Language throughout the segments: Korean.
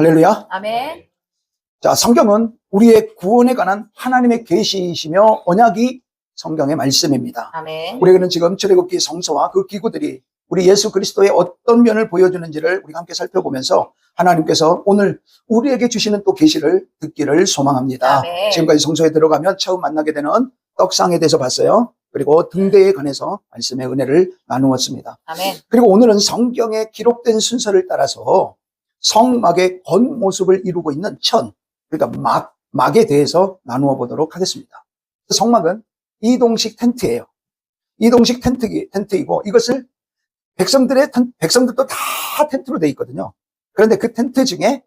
할렐루야. 아멘. 자, 성경은 우리의 구원에 관한 하나님의 계시이시며 언약이 성경의 말씀입니다. 아멘. 우리는 지금 출애굽기 성서와 그 기구들이 우리 예수 그리스도의 어떤 면을 보여주는지를 우리가 함께 살펴보면서 하나님께서 오늘 우리에게 주시는 또 계시를 듣기를 소망합니다. 아멘. 지금까지 성서에 들어가면 처음 만나게 되는 떡상에 대해서 봤어요. 그리고 등대에 관해서 말씀의 은혜를 나누었습니다. 아멘. 그리고 오늘은 성경에 기록된 순서를 따라서 성막의 겉모습을 이루고 있는 천, 그러니까 막에 대해서 나누어 보도록 하겠습니다. 성막은 이동식 텐트예요. 이동식 텐트이고 이것을 백성들도 다 텐트로 되어 있거든요. 그런데 그 텐트 중에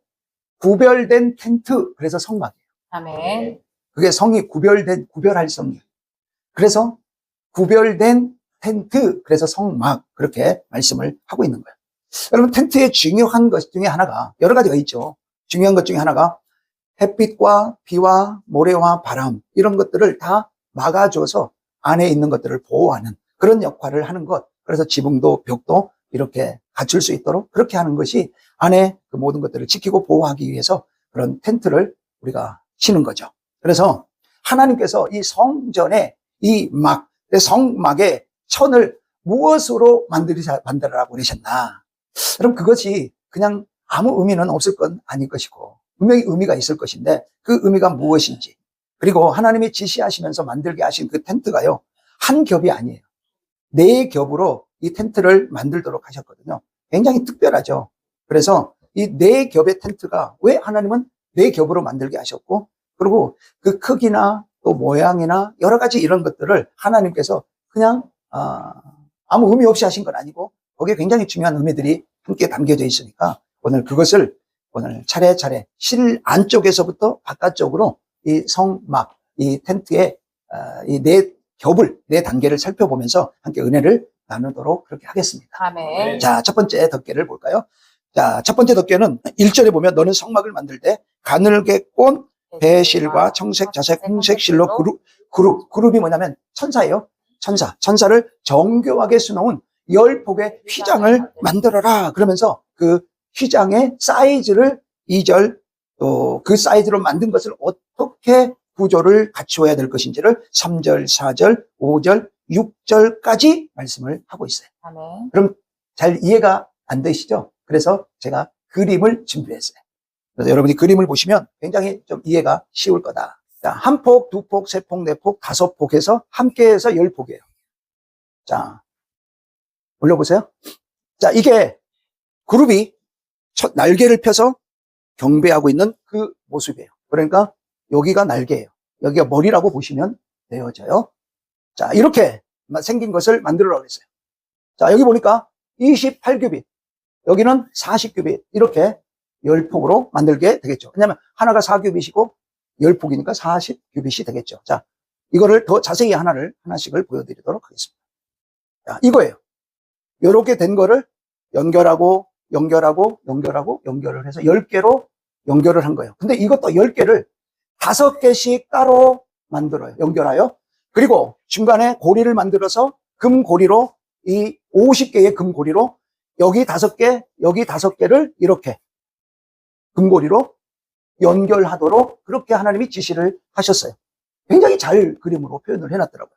구별된 텐트, 그래서 성막이에요. 아멘. 그게 성이 구별할 성이에요. 그래서 구별된 텐트, 그래서 성막, 그렇게 말씀을 하고 있는 거예요. 여러분, 텐트의 중요한 것 중에 하나가, 여러 가지가 있죠. 중요한 것 중에 하나가 햇빛과 비와 모래와 바람, 이런 것들을 다 막아줘서 안에 있는 것들을 보호하는 그런 역할을 하는 것. 그래서 지붕도 벽도 이렇게 갖출 수 있도록 그렇게 하는 것이 안에 그 모든 것들을 지키고 보호하기 위해서 그런 텐트를 우리가 치는 거죠. 그래서 하나님께서 이 성전에 이 성막의 천을 무엇으로 만들으라고 그러셨나? 그럼 그것이 그냥 아무 의미는 없을 건 아닐 것이고 분명히 의미가 있을 것인데 그 의미가 무엇인지, 그리고 하나님이 지시하시면서 만들게 하신 그 텐트가요, 한 겹이 아니에요. 4겹으로 이 텐트를 만들도록 하셨거든요. 굉장히 특별하죠. 그래서 이 4겹의 텐트가 왜 하나님은 4겹으로 만들게 하셨고, 그리고 그 크기나 또 모양이나 여러 가지 이런 것들을 하나님께서 그냥 아무 의미 없이 하신 건 아니고 거기에 굉장히 중요한 의미들이 함께 담겨져 있으니까 오늘 그것을 차례차례 실 안쪽에서부터 바깥쪽으로 이 성막, 이 텐트의 이 4단계를 살펴보면서 함께 은혜를 나누도록 그렇게 하겠습니다. 아멘. 자, 첫 번째 덮개를 볼까요? 자, 첫 번째 덮개는 1절에 보면 너는 성막을 만들 때 가늘게 꼰 배실과 청색, 자색, 홍색 실로 그룹이 뭐냐면 천사예요. 천사를 정교하게 수놓은 10폭의 휘장을 만들어라. 그러면서 그 휘장의 사이즈를 2절, 또 그 사이즈로 만든 것을 어떻게 구조를 갖추어야 될 것인지를 3절, 4절, 5절, 6절까지 말씀을 하고 있어요. 아멘. 그럼 잘 이해가 안 되시죠? 그래서 제가 그림을 준비했어요. 그래서 여러분이 그림을 보시면 굉장히 좀 이해가 쉬울 거다. 자, 한 폭, 두 폭, 세 폭, 네 폭, 5폭에서 함께해서 10폭이에요. 자, 올려보세요. 자, 이게 그룹이 날개를 펴서 경배하고 있는 그 모습이에요. 그러니까 여기가 날개예요. 여기가 머리라고 보시면 되어져요. 자, 이렇게 생긴 것을 만들어라고 그랬어요. 자, 여기 보니까 28규빗, 여기는 40규빗, 이렇게 10폭으로 만들게 되겠죠. 왜냐하면 하나가 4규빗이고 10폭이니까 40규빗이 되겠죠. 자, 이거를 더 자세히 하나씩을 보여드리도록 하겠습니다. 자, 이거예요. 이렇게 된 거를 연결을 해서 10개로 연결을 한 거예요. 근데 이것도 10개를 5개씩 따로 만들어요. 연결하여. 그리고 중간에 고리를 만들어서 금고리로, 이 50개의 금고리로 여기 5개, 여기 5개를 이렇게 금고리로 연결하도록 그렇게 하나님이 지시를 하셨어요. 굉장히 잘 그림으로 표현을 해놨더라고요.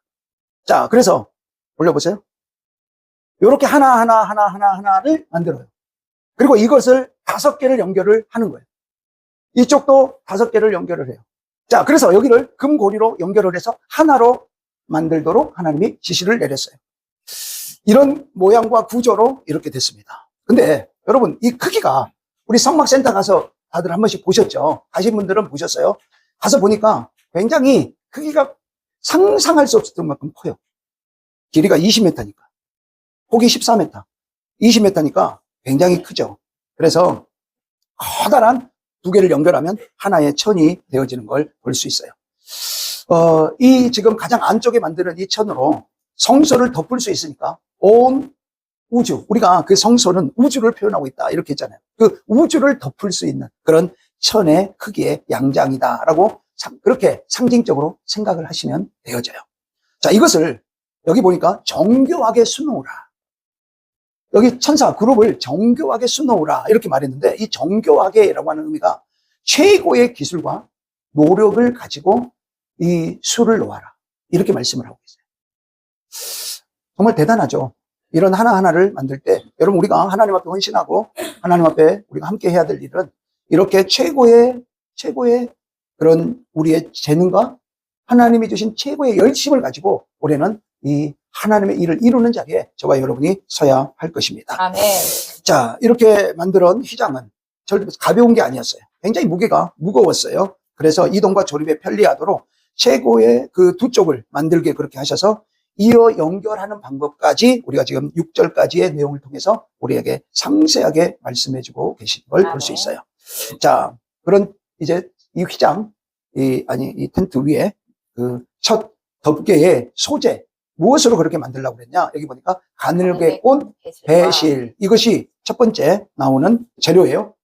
자, 그래서 올려보세요. 이렇게 하나를 만들어요. 그리고 이것을 5개를 연결을 하는 거예요. 이쪽도 5개를 연결을 해요. 자, 그래서 여기를 금고리로 연결을 해서 하나로 만들도록 하나님이 지시를 내렸어요. 이런 모양과 구조로 이렇게 됐습니다. 근데 여러분, 이 크기가 우리 성막센터 가서 다들 한 번씩 보셨죠? 가신 분들은 보셨어요? 가서 보니까 굉장히 크기가 상상할 수 없을 만큼 커요. 길이가 20m니까. 폭이 14m. 20m니까 굉장히 크죠. 그래서 커다란 2개를 연결하면 하나의 천이 되어지는 걸 볼 수 있어요. 이 지금 가장 안쪽에 만드는 이 천으로 성소를 덮을 수 있으니까 온 우주, 우리가 그 성소는 우주를 표현하고 있다 이렇게 했잖아요. 그 우주를 덮을 수 있는 그런 천의 크기의 양장이다라고 그렇게 상징적으로 생각을 하시면 되어져요. 자, 이것을 여기 보니까 정교하게 수놓으라. 여기 천사 그룹을 정교하게 수놓으라 이렇게 말했는데, 이 정교하게라고 하는 의미가 최고의 기술과 노력을 가지고 이 수를 놓아라 이렇게 말씀을 하고 있어요. 정말 대단하죠. 이런 하나하나를 만들 때 여러분, 우리가 하나님 앞에 헌신하고 하나님 앞에 우리가 함께 해야 될 일은 이렇게 최고의 그런 우리의 재능과 하나님이 주신 최고의 열심을 가지고 올해는 이 하나님의 일을 이루는 자리에 저와 여러분이 서야 할 것입니다. 아멘. 자, 이렇게 만든 휘장은 절대 가벼운 게 아니었어요. 굉장히 무게가 무거웠어요. 그래서 이동과 조립에 편리하도록 최고의 그 두 쪽을 만들게 그렇게 하셔서 이어 연결하는 방법까지 우리가 지금 6절까지의 내용을 통해서 우리에게 상세하게 말씀해 주고 계신 걸 볼 수 있어요. 자, 그런 이제 이 휘장, 이 텐트 위에 그 첫 덮개의 소재, 무엇으로 그렇게 만들려고 그랬냐? 여기 보니까 가늘게 꼰 배실. 이것이 첫 번째 나오는 재료예요.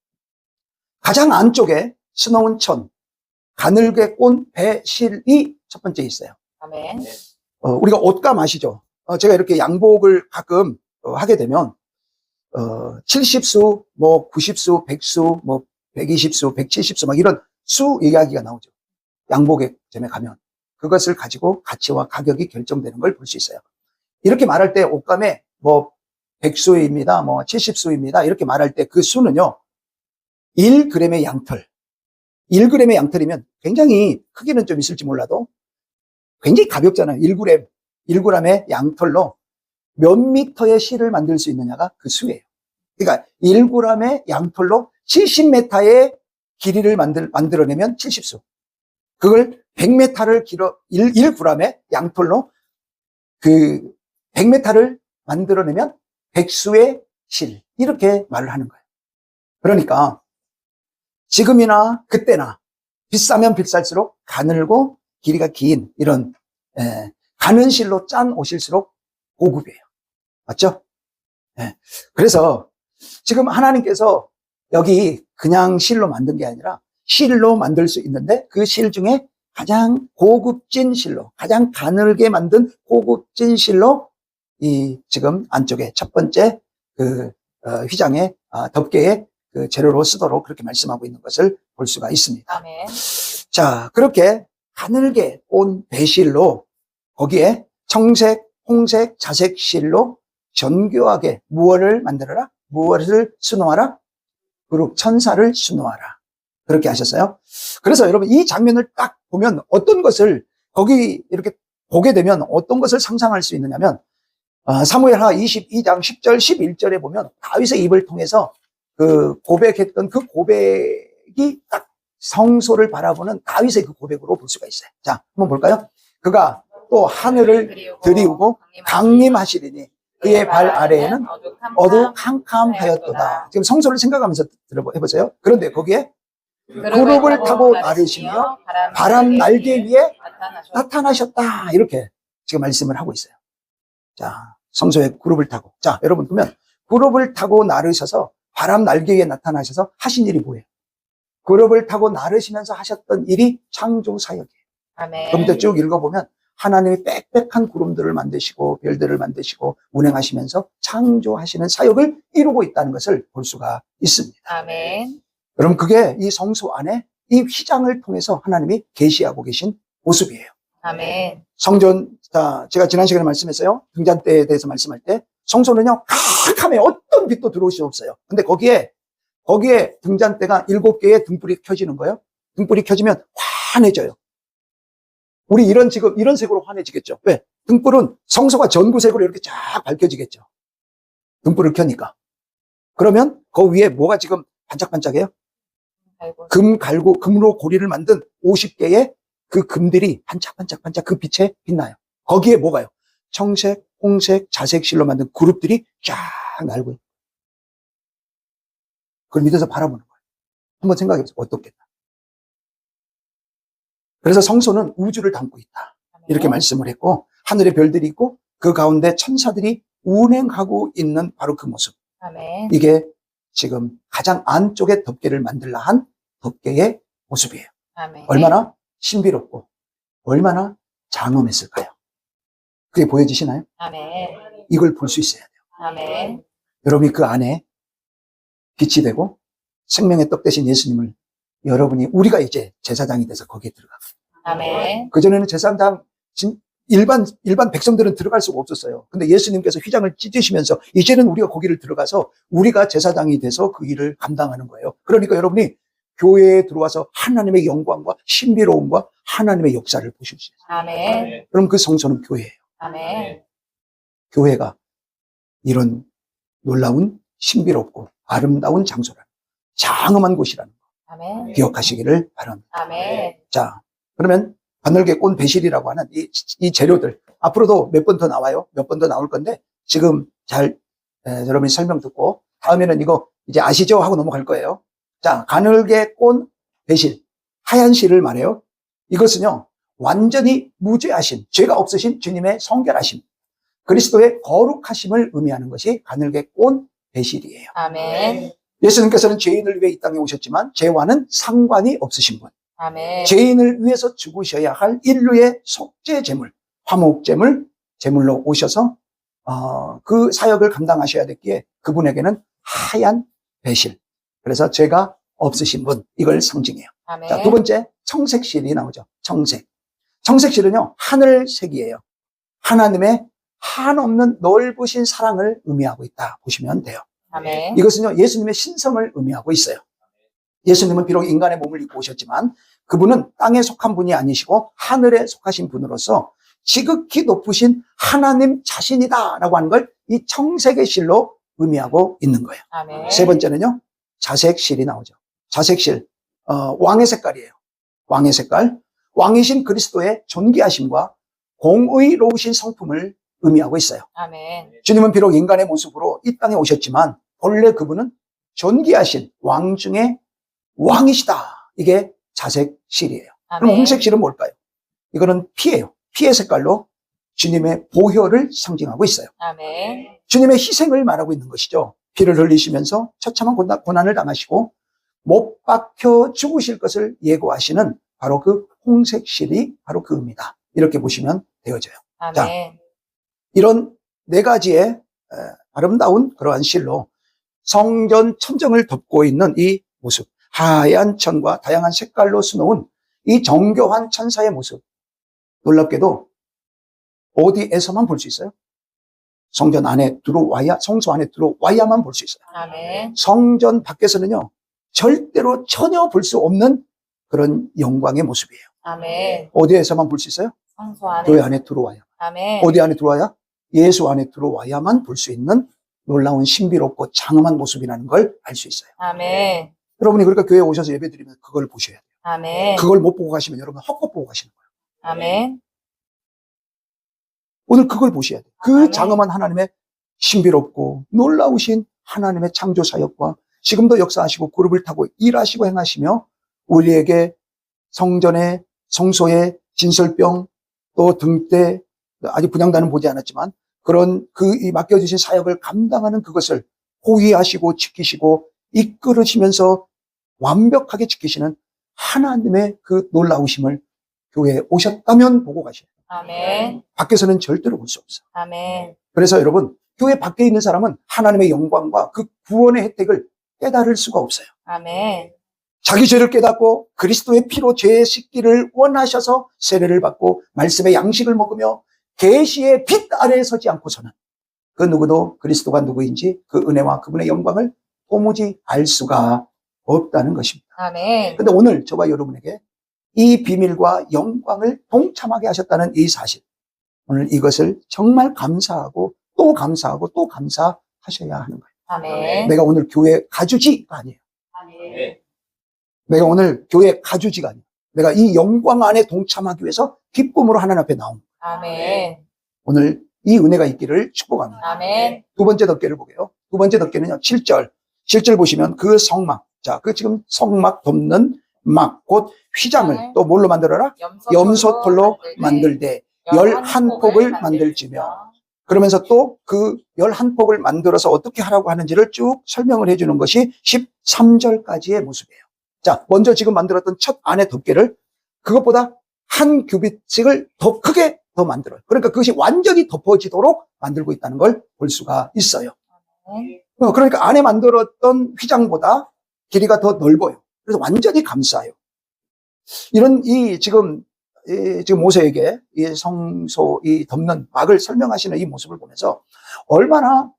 가장 안쪽에 수놓은 천, 가늘게 꼰 배실이 첫 번째 있어요. 아멘. 우리가 옷감 아시죠? 제가 이렇게 양복을 가끔 하게 되면 70수, 뭐 90수, 100수, 뭐 120수, 170수 막 이런 수 이야기가 나오죠. 양복에 점에 가면 그것을 가지고 가치와 가격이 결정되는 걸 볼 수 있어요. 이렇게 말할 때 옷감에 뭐 100수입니다, 뭐 70수입니다 이렇게 말할 때 그 수는요 1g의 양털, 1g의 양털이면 굉장히 크기는 좀 있을지 몰라도 굉장히 가볍잖아요. 1g의 양털로 몇 미터의 실을 만들 수 있느냐가 그 수예요. 그러니까 1g의 양털로 70m의 길이를 만들어내면 70수. 그걸 100m를 1g의 양털로 그 100m를 만들어내면 100수의 실. 이렇게 말을 하는 거예요. 그러니까 지금이나 그때나 비싸면 비쌀수록 가늘고 길이가 긴 이런 가는 실로 짠 옷일수록 고급이에요. 맞죠? 그래서 지금 하나님께서 여기 그냥 실로 만든 게 아니라 실로 만들 수 있는데 그 실 중에 가장 고급진 실로, 가장 가늘게 만든 고급진 실로 이 지금 안쪽에 첫 번째 그 휘장의 덮개의 그 재료로 쓰도록 그렇게 말씀하고 있는 것을 볼 수가 있습니다. 아멘. 자, 그렇게 가늘게 꼰 배실로 거기에 청색, 홍색, 자색 실로 정교하게 무엇을 만들어라? 무엇을 수놓아라? 그룹 천사를 수놓아라. 그렇게 하셨어요. 그래서 여러분 이 장면을 딱 보면 어떤 것을 거기 이렇게 보게 되면 어떤 것을 상상할 수 있느냐면 사무엘하 22장 10절 11절에 보면 다윗의 입을 통해서 그 고백했던 그 고백이 딱 성소를 바라보는 다윗의 그 고백으로 볼 수가 있어요. 자, 한번 볼까요? 그가 또 하늘을 드리우고 강림하시리니 그의 발 아래에는 어두캄캄하였도다. 지금 성소를 생각하면서 해보세요. 그런데 거기에 그룹을 타고 나르시며 바람 날개 위에 나타나셨다. 이렇게 지금 말씀을 하고 있어요. 자, 성소에 그룹을 타고. 자, 여러분 보면 그룹을 타고 나르셔서 바람 날개 위에 나타나셔서 하신 일이 뭐예요? 그룹을 타고 나르시면서 하셨던 일이 창조 사역이에요. 아멘. 그럼 쭉 읽어보면 하나님이 빽빽한 구름들을 만드시고 별들을 만드시고 운행하시면서 창조하시는 사역을 이루고 있다는 것을 볼 수가 있습니다. 아멘. 그럼 그게 이 성소 안에 이 휘장을 통해서 하나님이 계시하고 계신 모습이에요. 아멘. 성전, 자, 제가 지난 시간에 말씀했어요. 등잔대에 대해서 말씀할 때 성소는요 캄캄해요. 어떤 빛도 들어올 수 없어요. 근데 거기에 등잔대가 7개의 등불이 켜지는 거예요. 등불이 켜지면 환해져요. 우리 지금 이런 색으로 환해지겠죠. 왜? 등불은 성소가 전구색으로 이렇게 쫙 밝혀지겠죠. 등불을 켜니까. 그러면 그 위에 뭐가 지금 반짝반짝해요? 금으로 고리를 만든 50개의 그 금들이 반짝반짝반짝 그 빛에 빛나요. 거기에 뭐가요? 청색, 홍색, 자색 실로 만든 그룹들이 쫙 날고 있어요. 그걸 믿어서 바라보는 거예요. 한번 생각해보세요. 어떻겠다. 그래서 성소는 우주를 담고 있다. 이렇게 말씀을 했고 하늘에 별들이 있고 그 가운데 천사들이 운행하고 있는 바로 그 모습. 아멘. 이게 지금 가장 안쪽에 덮개를 만들라 한 덮개의 모습이에요. 아멘. 얼마나 신비롭고 얼마나 장엄했을까요? 그게 보여지시나요? 아멘. 이걸 볼 수 있어야 돼요. 아멘. 여러분이 그 안에 빛이 되고 생명의 떡 대신 예수님을 여러분이 우리가 이제 제사장이 돼서 거기에 들어가고 아멘. 그전에는 제사장 일반 백성들은 들어갈 수가 없었어요. 근데 예수님께서 휘장을 찢으시면서 이제는 우리가 거기를 들어가서 우리가 제사장이 돼서 그 일을 감당하는 거예요. 그러니까 여러분이 교회에 들어와서 하나님의 영광과 신비로움과 하나님의 역사를 보실 수 있어요. 아멘. 그럼 그 성소는 교회예요. 아멘. 교회가 이런 놀라운 신비롭고 아름다운 장소라는 장엄한 곳이라는 거 아멘. 기억하시기를 바랍니다. 아멘. 자, 그러면 바늘게 꼰 배실이라고 하는 이 재료들 앞으로도 몇 번 더 나와요. 몇 번 더 나올 건데 지금 잘 여러분이 설명 듣고 다음에는 이거 이제 아시죠? 하고 넘어갈 거예요. 자, 가늘게 꼰 배실, 하얀 실을 말해요. 이것은요 완전히 무죄하신, 죄가 없으신 주님의 성결하심, 그리스도의 거룩하심을 의미하는 것이 가늘게 꼰 배실이에요. 아멘. 예수님께서는 죄인을 위해 이 땅에 오셨지만 죄와는 상관이 없으신 분, 아멘. 죄인을 위해서 죽으셔야 할 인류의 속죄 제물, 화목 제물로 오셔서 그 사역을 감당하셔야 됐기에 그분에게는 하얀 배실, 그래서 죄가 없으신 분, 이걸 상징해요. 아멘. 자, 두 번째 청색실이 나오죠. 청색실은요 하늘색이에요. 하나님의 한없는 넓으신 사랑을 의미하고 있다 보시면 돼요. 아멘. 이것은요 예수님의 신성을 의미하고 있어요. 예수님은 비록 인간의 몸을 입고 오셨지만 그분은 땅에 속한 분이 아니시고 하늘에 속하신 분으로서 지극히 높으신 하나님 자신이다라고 하는 걸 이 청색의 실로 의미하고 있는 거예요. 아멘. 세 번째는요 자색실이 나오죠. 자색실, 왕의 색깔이에요. 왕의 색깔, 왕이신 그리스도의 존귀하심과 공의로우신 성품을 의미하고 있어요. 아멘. 주님은 비록 인간의 모습으로 이 땅에 오셨지만 본래 그분은 존귀하신 왕 중에 왕이시다. 이게 자색실이에요. 그럼 아멘. 홍색실은 뭘까요? 이거는 피예요. 피의 색깔로 주님의 보혈을 상징하고 있어요. 아멘. 주님의 희생을 말하고 있는 것이죠. 피를 흘리시면서 처참한 고난을 당하시고 못 박혀 죽으실 것을 예고하시는 바로 그 홍색실이 바로 그 의미다. 이렇게 보시면 되어져요. 아멘. 이런 네 가지의 아름다운 그러한 실로 성전 천정을 덮고 있는 이 모습, 하얀 천과 다양한 색깔로 수놓은 이 정교한 천사의 모습, 놀랍게도 어디에서만 볼 수 있어요? 성전 안에 들어와야, 성소 안에 들어와야만 볼 수 있어요. 아멘. 성전 밖에서는요 절대로 전혀 볼 수 없는 그런 영광의 모습이에요. 아멘. 어디에서만 볼 수 있어요? 성소 안에. 교회 안에 들어와야. 아멘. 어디 안에 들어와야? 예수 안에 들어와야만 볼 수 있는 놀라운 신비롭고 장엄한 모습이라는 걸 알 수 있어요. 아멘. 여러분이 그러니까 교회에 오셔서 예배드리면 그걸 보셔야 돼요. 아멘. 그걸 못 보고 가시면 여러분 헛것 보고 가시는 거예요. 아멘. 오늘 그걸 보셔야 돼요. 그 아멘. 장엄한 하나님의 신비롭고 놀라우신 하나님의 창조 사역과 지금도 역사하시고 그룹을 타고 일하시고 행하시며 우리에게 성전의 성소의 진설병 또 등대, 아직 분향단은 보지 않았지만 그런 이 맡겨주신 사역을 감당하는 그것을 호위하시고 지키시고 이끌으시면서 완벽하게 지키시는 하나님의 그 놀라우심을 교회에 오셨다면 보고 가셔야 돼요. 아멘. 밖에서는 절대로 볼 수 없어요. 아멘. 그래서 여러분, 교회 밖에 있는 사람은 하나님의 영광과 그 구원의 혜택을 깨달을 수가 없어요. 아멘. 자기 죄를 깨닫고 그리스도의 피로 죄의 씻기를 원하셔서 세례를 받고 말씀의 양식을 먹으며 계시의 빛 아래에 서지 않고서는 그 누구도 그리스도가 누구인지 그 은혜와 그분의 영광을 도무지 알 수가 없다는 것입니다. 아멘. 근데 오늘 저와 여러분에게 이 비밀과 영광을 동참하게 하셨다는 이 사실, 오늘 이것을 정말 감사하고 또 감사하고 또 감사하셔야 하는 거예요. 아멘. 내가 오늘 교회 가주지가 아니에요. 아멘. 내가 오늘 교회 가주지가 아니에요. 내가 이 영광 안에 동참하기 위해서 기쁨으로 하나님 앞에 나온 거예요. 아멘. 오늘 이 은혜가 있기를 축복합니다. 아멘. 두 번째 덮개를 보게요. 두 번째 덮개는요, 7절. 7절 보시면 그 성막. 자, 그 지금 성막 덮는 막, 곧 휘장을 또 뭘로 만들어라? 염소털로 만들되 11폭을 만들지며. 그러면서 또 그 11폭을 만들어서 어떻게 하라고 하는지를 쭉 설명을 해주는 것이 13절까지의 모습이에요. 자, 먼저 지금 만들었던 첫 안의 덮개를 그것보다 한 규빗씩을 더 크게 더 만들어요. 그러니까 그것이 완전히 덮어지도록 만들고 있다는 걸 볼 수가 있어요. 그러니까 안에 만들었던 휘장보다 길이가 더 넓어요. 그래서 완전히 감싸요. 이런 지금 모세에게 이 성소, 이 덮는 막을 설명하시는 이 모습을 보면서 얼마나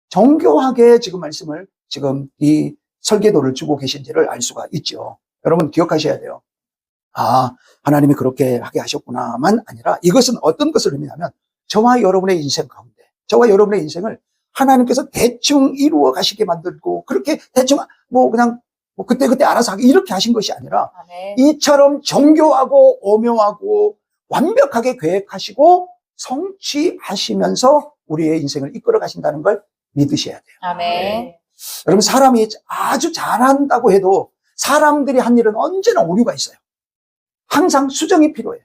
정교하게 지금 말씀을 지금 이 설계도를 주고 계신지를 알 수가 있죠. 여러분 기억하셔야 돼요. 아, 하나님이 그렇게 하게 하셨구나만 아니라 이것은 어떤 것을 의미하면 저와 여러분의 인생 가운데, 저와 여러분의 인생을 하나님께서 대충 이루어 가시게 만들고 그렇게 대충 그냥 그때 알아서 하게 이렇게 하신 것이 아니라 아멘. 이처럼 정교하고 오묘하고 완벽하게 계획하시고 성취하시면서 우리의 인생을 이끌어 가신다는 걸 믿으셔야 돼요. 아멘. 여러분 사람이 아주 잘한다고 해도 사람들이 한 일은 언제나 오류가 있어요. 항상 수정이 필요해요.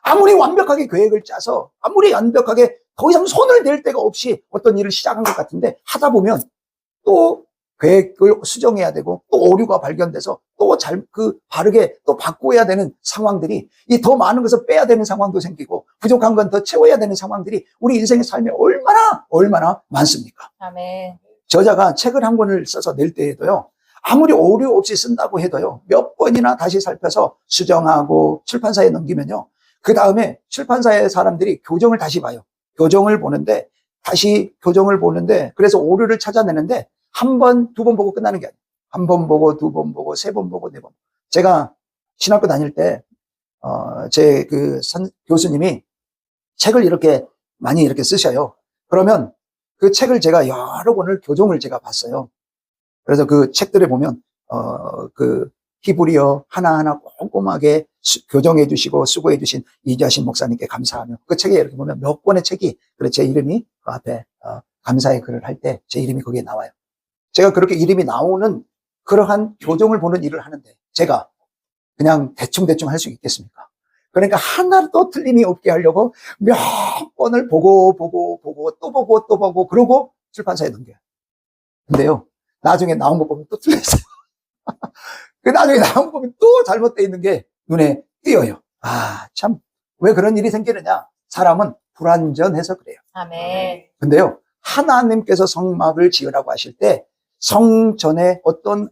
아무리 완벽하게 계획을 짜서 아무리 완벽하게 더 이상 손을 댈 데가 없이 어떤 일을 시작한 것 같은데 하다 보면 또 계획을 수정해야 되고 또 오류가 발견돼서 또 바르게 또 바꿔야 되는 상황들이 이 더 많은 것을 빼야 되는 상황도 생기고 부족한 건 더 채워야 되는 상황들이 우리 인생의 삶에 얼마나 많습니까? 아멘. 저자가 책을 한 권을 써서 낼 때에도요, 아무리 오류 없이 쓴다고 해도요, 몇 번이나 다시 살펴서 수정하고 출판사에 넘기면요, 그 다음에 출판사의 사람들이 교정을 다시 봐요. 교정을 보는데, 그래서 오류를 찾아내는데, 한 번, 두 번 보고 끝나는 게 아니에요. 한 번 보고, 두 번 보고, 세 번 보고, 네 번. 제가 신학교 다닐 때, 제 교수님이 책을 이렇게 많이 이렇게 쓰셔요. 그러면 그 책을 제가 여러 권을 교정을 제가 봤어요. 그래서 그 책들에 보면, 히브리어 하나하나 꼼꼼하게 교정해 주시고 수고해 주신 이자신 목사님께 감사하며 그 책에 이렇게 보면 몇 권의 책이, 그래 제 이름이 그 앞에, 감사의 글을 할 때 제 이름이 거기에 나와요. 제가 그렇게 이름이 나오는 그러한 교정을 보는 일을 하는데 제가 그냥 대충 할 수 있겠습니까? 그러니까 하나도 틀림이 없게 하려고 몇 번을 보고 또 보고 그러고 출판사에 넘겨요. 근데요, 나중에 나온 거 보면 또 틀렸어요. 그 나중에 나온 거 보면 또 잘못되어 있는 게 눈에 띄어요. 아, 참, 왜 그런 일이 생기느냐? 사람은 불완전해서 그래요. 아멘. 근데요, 하나님께서 성막을 지으라고 하실 때 성전에 어떤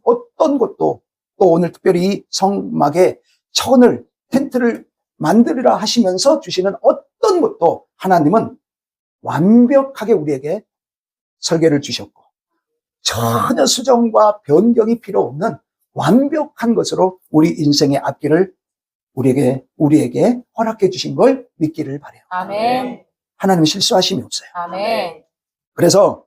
것도 또 오늘 특별히 이 성막에 텐트를 만들으라 하시면서 주시는 어떤 것도 하나님은 완벽하게 우리에게 설계를 주셨고 전혀 수정과 변경이 필요 없는 완벽한 것으로 우리 인생의 앞길을 우리에게 허락해 주신 걸 믿기를 바라요. 아멘. 하나님은 실수하심이 없어요. 아멘. 그래서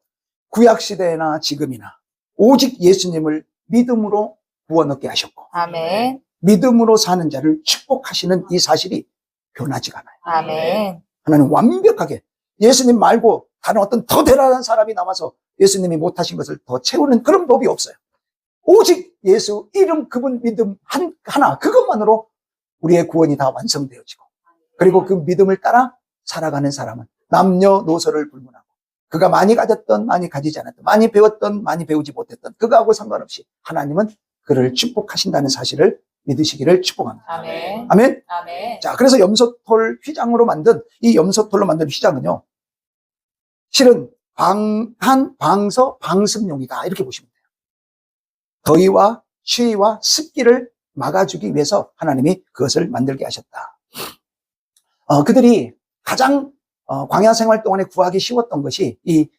구약시대나 지금이나 오직 예수님을 믿음으로 구원 얻게 하셨고 아멘. 믿음으로 사는 자를 축복하시는 이 사실이 변하지가 않아요. 아멘. 하나님 완벽하게 예수님 말고 다른 어떤 더 대단한 사람이 나와서 예수님이 못하신 것을 더 채우는 그런 법이 없어요. 오직 예수 이름 그분 믿음 하나 그것만으로 우리의 구원이 다 완성되어지고 그리고 그 믿음을 따라 살아가는 사람은 남녀노소를 불문하고 그가 많이 가졌던 많이 가지지 않았던 많이 배웠던 많이 배우지 못했던 그거하고 상관없이 하나님은 그를 축복하신다는 사실을 믿으시기를 축복합니다. 아멘. 아멘. 아멘. 자, 그래서 염소털 휘장으로 만든 이 염소털로 만든 휘장은요, 실은 방서 방습용이다 이렇게 보시면 돼요. 더위와 추위와 습기를 막아주기 위해서 하나님이 그것을 만들게 하셨다. 그들이 가장 광야 생활 동안에 구하기 쉬웠던 것이 이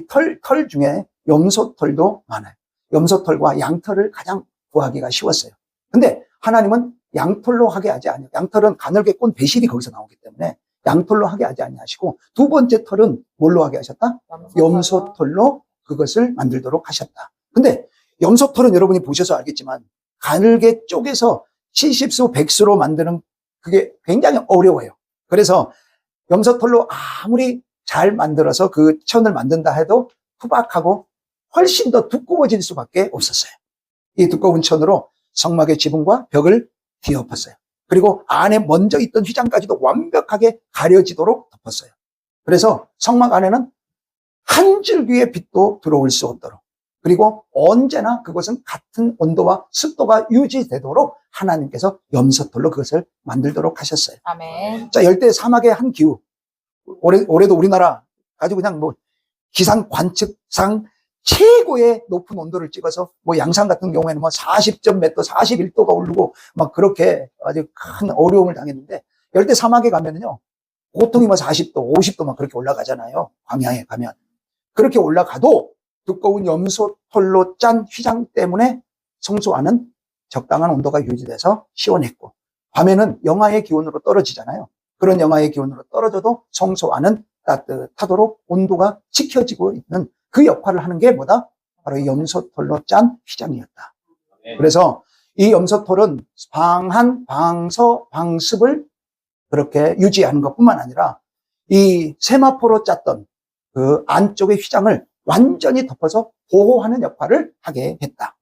털 중에 염소털도 많아요. 염소털과 양털을 가장 구하기가 쉬웠어요. 근데 하나님은 양털로 하게 하지 않아요. 양털은 가늘게 꼰 배실이 거기서 나오기 때문에 양털로 하게 하지 아니하시고 두 번째 털은 뭘로 하게 하셨다? 염소털로 그것을 만들도록 하셨다. 근데 염소털은 여러분이 보셔서 알겠지만 가늘게 쪼개서 70수 100수로 만드는 그게 굉장히 어려워요. 그래서 염소털로 아무리 잘 만들어서 그 천을 만든다 해도 투박하고 훨씬 더 두꺼워질 수밖에 없었어요. 이 두꺼운 천으로 성막의 지붕과 벽을 뒤엎었어요. 그리고 안에 먼저 있던 휘장까지도 완벽하게 가려지도록 덮었어요. 그래서 성막 안에는 한 줄기의 빛도 들어올 수 없도록 그리고 언제나 그것은 같은 온도와 습도가 유지되도록 하나님께서 염소털로 그것을 만들도록 하셨어요. 아멘. 자, 열대 사막의 한 기후. 올해도 우리나라 아주 그냥 기상 관측상 최고의 높은 온도를 찍어서 뭐 양산 같은 경우에는 뭐 40점 몇 도, 41도가 오르고 막 그렇게 아주 큰 어려움을 당했는데 열대 사막에 가면은요, 보통이 뭐 40도, 50도 막 그렇게 올라가잖아요. 광야에 가면. 그렇게 올라가도 두꺼운 염소털로 짠 휘장 때문에 성소 안은 적당한 온도가 유지돼서 시원했고, 밤에는 영하의 기온으로 떨어지잖아요. 그런 영하의 기온으로 떨어져도 성소 안은 따뜻하도록 온도가 지켜지고 있는 그 역할을 하는 게 뭐다? 바로 이 염소털로 짠 휘장이었다. 그래서 이 염소털은 방한, 방서, 방습을 그렇게 유지하는 것뿐만 아니라 이 세마포로 짰던 그 안쪽의 휘장을 완전히 덮어서 보호하는 역할을 하게 했다.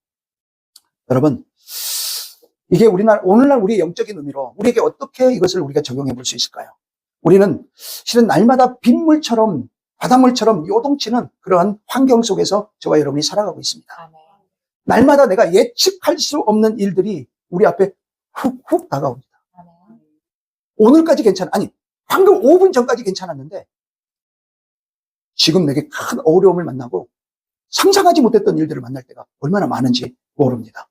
여러분, 이게 오늘날 우리의 영적인 의미로 우리에게 어떻게 이것을 우리가 적용해 볼 수 있을까요? 우리는 실은 날마다 빗물처럼 바닷물처럼 요동치는 그러한 환경 속에서 저와 여러분이 살아가고 있습니다. 아멘. 날마다 내가 예측할 수 없는 일들이 우리 앞에 훅훅 다가옵니다. 아멘. 오늘까지 아니 방금 5분 전까지 괜찮았는데 지금 내게 큰 어려움을 만나고 상상하지 못했던 일들을 만날 때가 얼마나 많은지 모릅니다.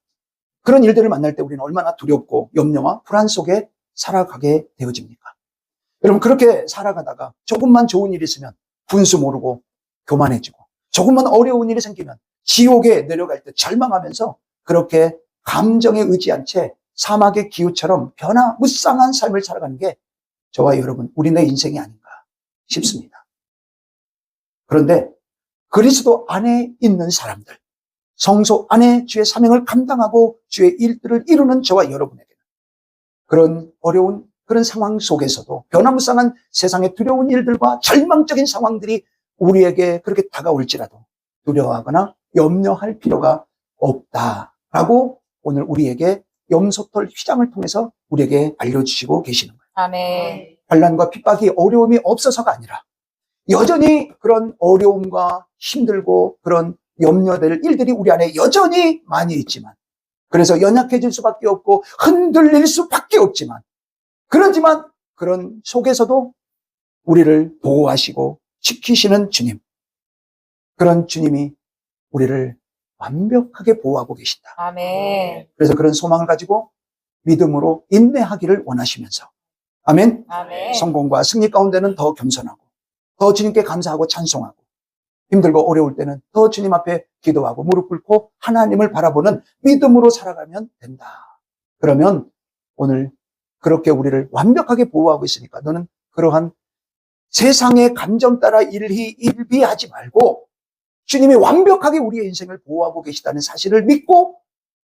그런 일들을 만날 때 우리는 얼마나 두렵고 염려와 불안 속에 살아가게 되어집니까? 여러분, 그렇게 살아가다가 조금만 좋은 일이 있으면 분수 모르고 교만해지고, 조금만 어려운 일이 생기면 지옥에 내려갈 때 절망하면서 그렇게 감정에 의지한 채 사막의 기후처럼 변화무쌍한 삶을 살아가는 게 저와 여러분, 우리네 인생이 아닌가 싶습니다. 그런데 그리스도 안에 있는 사람들, 성소 안에 주의 사명을 감당하고 주의 일들을 이루는 저와 여러분에게는 그런 어려운 그런 상황 속에서도 변화무쌍한 세상의 두려운 일들과 절망적인 상황들이 우리에게 그렇게 다가올지라도 두려워하거나 염려할 필요가 없다라고 오늘 우리에게 염소털 휘장을 통해서 우리에게 알려주시고 계시는 거예요. 아멘. 환난과 핍박이 어려움이 없어서가 아니라 여전히 그런 어려움과 힘들고 그런 염려될 일들이 우리 안에 여전히 많이 있지만, 그래서 연약해질 수밖에 없고 흔들릴 수밖에 없지만, 그렇지만 그런 속에서도 우리를 보호하시고 지키시는 주님, 그런 주님이 우리를 완벽하게 보호하고 계신다. 아멘. 그래서 그런 소망을 가지고 믿음으로 인내하기를 원하시면서, 아멘. 아멘. 성공과 승리 가운데는 더 겸손하고 더 주님께 감사하고 찬송하고, 힘들고 어려울 때는 더 주님 앞에 기도하고 무릎 꿇고 하나님을 바라보는 믿음으로 살아가면 된다. 그러면 오늘 그렇게 우리를 완벽하게 보호하고 있으니까 너는 그러한 세상의 감정 따라 일비하지 말고 주님이 완벽하게 우리의 인생을 보호하고 계시다는 사실을 믿고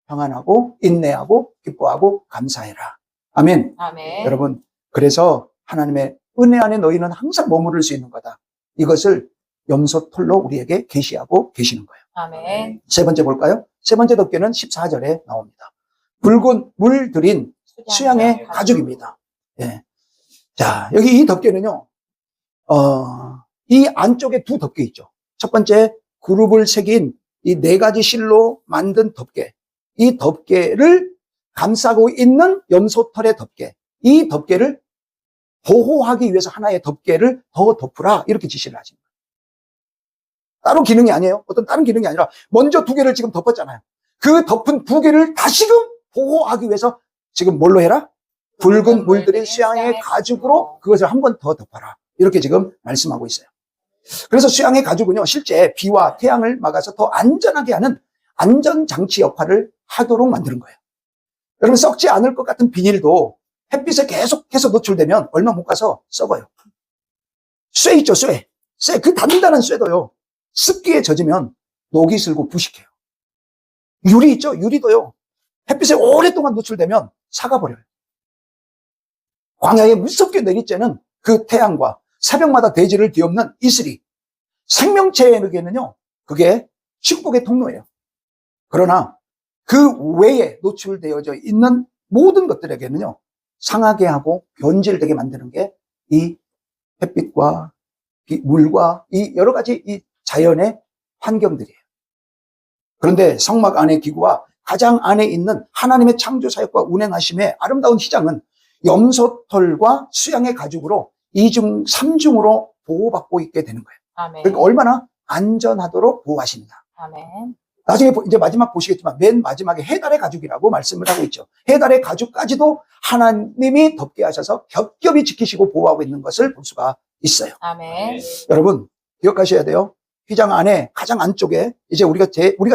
평안하고 인내하고 기뻐하고 감사해라. 아멘. 아멘. 여러분, 그래서 하나님의 은혜 안에 너희는 항상 머무를 수 있는 거다. 이것을 염소털로 우리에게 계시하고 계시는 거예요. 아멘. 세 번째 볼까요? 세 번째 덮개는 14절에 나옵니다. 붉은 물 들인 수양의 가죽입니다. 예. 자, 여기 이 덮개는요, 이 안쪽에 두 덮개 있죠. 첫 번째, 그룹을 새긴 이 네 가지 실로 만든 덮개. 이 덮개를 감싸고 있는 염소털의 덮개. 이 덮개를 보호하기 위해서 하나의 덮개를 더 덮으라. 이렇게 지시를 하십니다. 따로 기능이 아니에요. 어떤 다른 기능이 아니라 먼저 두 개를 지금 덮었잖아요. 그 덮은 두 개를 다시금 보호하기 위해서 지금 뭘로 해라? 붉은 물들인 수양의 가죽으로 그것을 한 번 더 덮어라. 이렇게 지금 말씀하고 있어요. 그래서 수양의 가죽은요, 실제 비와 태양을 막아서 더 안전하게 하는 안전장치 역할을 하도록 만드는 거예요. 여러분, 썩지 않을 것 같은 비닐도 햇빛에 계속해서 노출되면 얼마 못 가서 썩어요. 쇠 있죠, 쇠. 그 단단한 쇠도요, 습기에 젖으면 녹이 슬고 부식해요. 유리 있죠, 유리도요, 햇빛에 오랫동안 노출되면 삭아버려요. 광야에 무섭게 내리쬐는 그 태양과 새벽마다 대지를 뒤엎는 이슬이 생명체에게는요, 그게 축복의 통로예요. 그러나 그 외에 노출되어져 있는 모든 것들에게는요, 상하게 하고 변질되게 만드는 게 이 햇빛과 물과 이 여러 가지 이 자연의 환경들이에요. 그런데 성막 안의 기구와 가장 안에 있는 하나님의 창조 사역과 운행하심의 아름다운 휘장은 염소털과 수양의 가죽으로 2중, 3중으로 보호받고 있게 되는 거예요. 아멘. 그러니까 얼마나 안전하도록 보호하십니다. 아멘. 나중에 이제 마지막 보시겠지만 맨 마지막에 해달의 가죽이라고 말씀을 하고 있죠. 해달의 가죽까지도 하나님이 덮게 하셔서 겹겹이 지키시고 보호하고 있는 것을 볼 수가 있어요. 아멘. 여러분 기억하셔야 돼요. 휘장 안에 가장 안쪽에 이제 우리가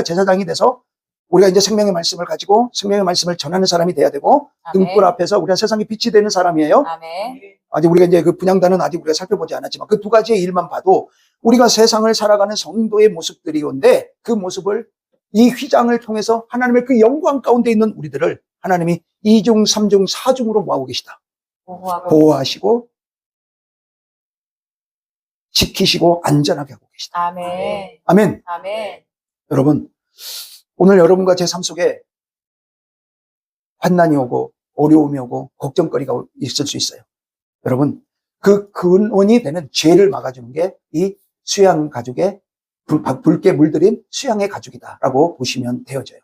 제사장이 돼서 우리가 이제 생명의 말씀을 가지고 생명의 말씀을 전하는 사람이 돼야 되고 아멘. 등불 앞에서 우리가 세상에 빛이 되는 사람이에요. 아멘. 아직 우리가 이제 그 분향단은 아직 우리가 살펴보지 않았지만 그 두 가지의 일만 봐도 우리가 세상을 살아가는 성도의 모습들이온데 그 모습을 이 휘장을 통해서 하나님의 그 영광 가운데 있는 우리들을 하나님이 2중, 3중, 4중으로 모아고 계시다. 보호하시고 지키시고 안전하게 하고 계시다. 아멘. 아멘. 아멘. 여러분 오늘 여러분과 제 삶 속에 환난이 오고 어려움이 오고 걱정거리가 있을 수 있어요. 여러분 그 근원이 되는 죄를 막아주는 게 이 수양 가죽의 붉게 물들인 수양의 가죽이다라고 보시면 되어져요.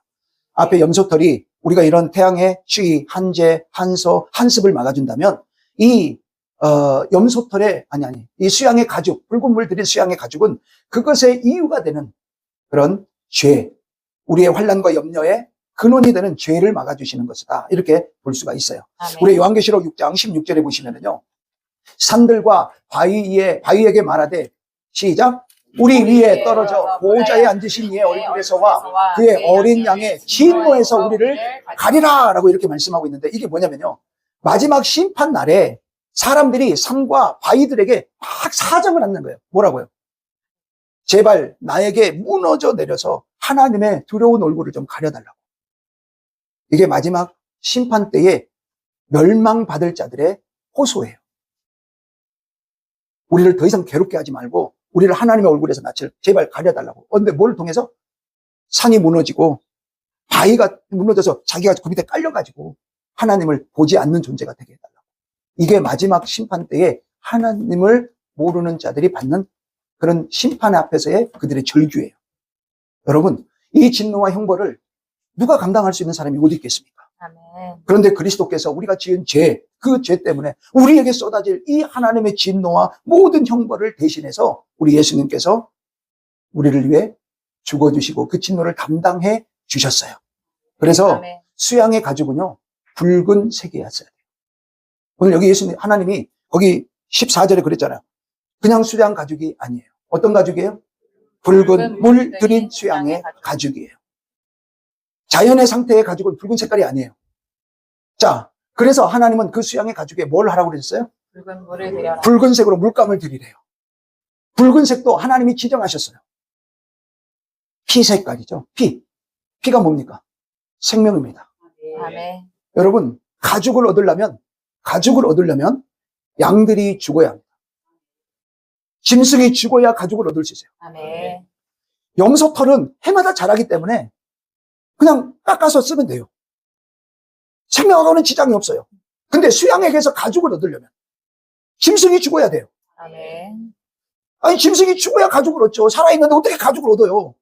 앞에 염소털이 우리가 이런 태양의 추위, 한재, 한서, 한습을 막아준다면 이 염소털의 이 수양의 가죽, 붉은 물들인 수양의 가죽은 그것의 이유가 되는 그런 죄, 우리의 환난과 염려에 근원이 되는 죄를 막아주시는 것이다. 이렇게 볼 수가 있어요. 아멘. 우리 요한계시록 6장 16절에 보시면은요, 산들과 바위에게 말하되 시작. 우리 위에 떨어져 보호자에 앉으신 이의 얼굴에서와 그의 어린 양의 진노에서 우리를 가리라 라고 이렇게 말씀하고 있는데 이게 뭐냐면요. 마지막 심판 날에 사람들이 산과 바위들에게 막 사정을 하는 거예요. 뭐라고요? 제발 나에게 무너져 내려서 하나님의 두려운 얼굴을 좀 가려달라고. 이게 마지막 심판 때에 멸망받을 자들의 호소예요. 우리를 더 이상 괴롭게 하지 말고 우리를 하나님의 얼굴에서 낯을 제발 가려달라고. 근데 뭘 통해서? 산이 무너지고 바위가 무너져서 자기가 그 밑에 깔려가지고 하나님을 보지 않는 존재가 되게 해달라고. 이게 마지막 심판 때에 하나님을 모르는 자들이 받는 그런 심판 앞에서의 그들의 절규예요. 여러분, 이 진노와 형벌을 누가 감당할 수 있는 사람이 어디 있겠습니까? 아멘. 그런데 그리스도께서 우리가 지은 죄, 그 죄 때문에 우리에게 쏟아질 이 하나님의 진노와 모든 형벌을 대신해서 우리 예수님께서 우리를 위해 죽어주시고 그 진노를 감당해 주셨어요. 그래서 아멘. 수양의 가죽은요, 붉은색이었어야 돼요. 오늘 여기 예수님, 하나님이 거기 14절에 그랬잖아요. 그냥 수양 가죽이 아니에요. 어떤 가죽이에요? 붉은 물 들인 수양의 가죽이에요. 자연의 상태의 가죽은 붉은 색깔이 아니에요. 자, 그래서 하나님은 그 수양의 가죽에 뭘 하라고 그랬어요? 붉은 물을 들여라. 붉은색으로 물감을 들이래요. 붉은색도 하나님이 지정하셨어요. 피 색깔이죠. 피가 뭡니까? 생명입니다. 아멘. 여러분, 가죽을 얻으려면 양들이 죽어야 합니다. 짐승이 죽어야 가죽을 얻을 수 있어요. 아멘. 염소털은 해마다 자라기 때문에 그냥 깎아서 쓰면 돼요. 생명하고는 지장이 없어요. 근데 수양에게서 가죽을 얻으려면 짐승이 죽어야 돼요. 아멘. 아니, 짐승이 죽어야 가죽을 얻죠. 살아있는데 어떻게 가죽을 얻어요?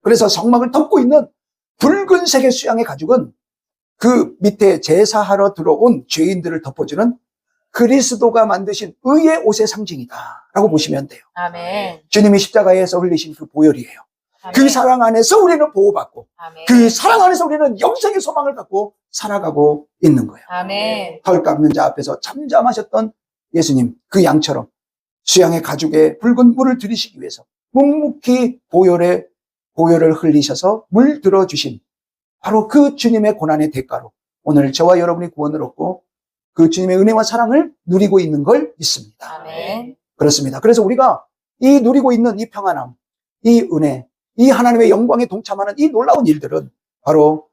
그래서 성막을 덮고 있는 붉은색의 수양의 가죽은 그 밑에 제사하러 들어온 죄인들을 덮어주는 그리스도가 만드신 의의 옷의 상징이다 라고 보시면 돼요. 아멘. 주님이 십자가에서 흘리신 그 보혈이에요. 아멘. 그 사랑 안에서 우리는 보호받고 아멘. 그 사랑 안에서 우리는 영생의 소망을 갖고 살아가고 있는 거예요. 아멘. 털 깎는 자 앞에서 잠잠하셨던 예수님, 그 양처럼 수양의 가죽에 붉은 물을 들이시기 위해서 묵묵히 보혈을 흘리셔서 물 들어주신 바로 그 주님의 고난의 대가로 오늘 저와 여러분이 구원을 얻고 그 주님의 은혜와 사랑을 누리고 있는 걸 믿습니다. 아멘. 그렇습니다. 그래서 우리가 이 누리고 있는 이 평안함, 이 은혜, 이 하나님의 영광에 동참하는 이 놀라운 일들은 바로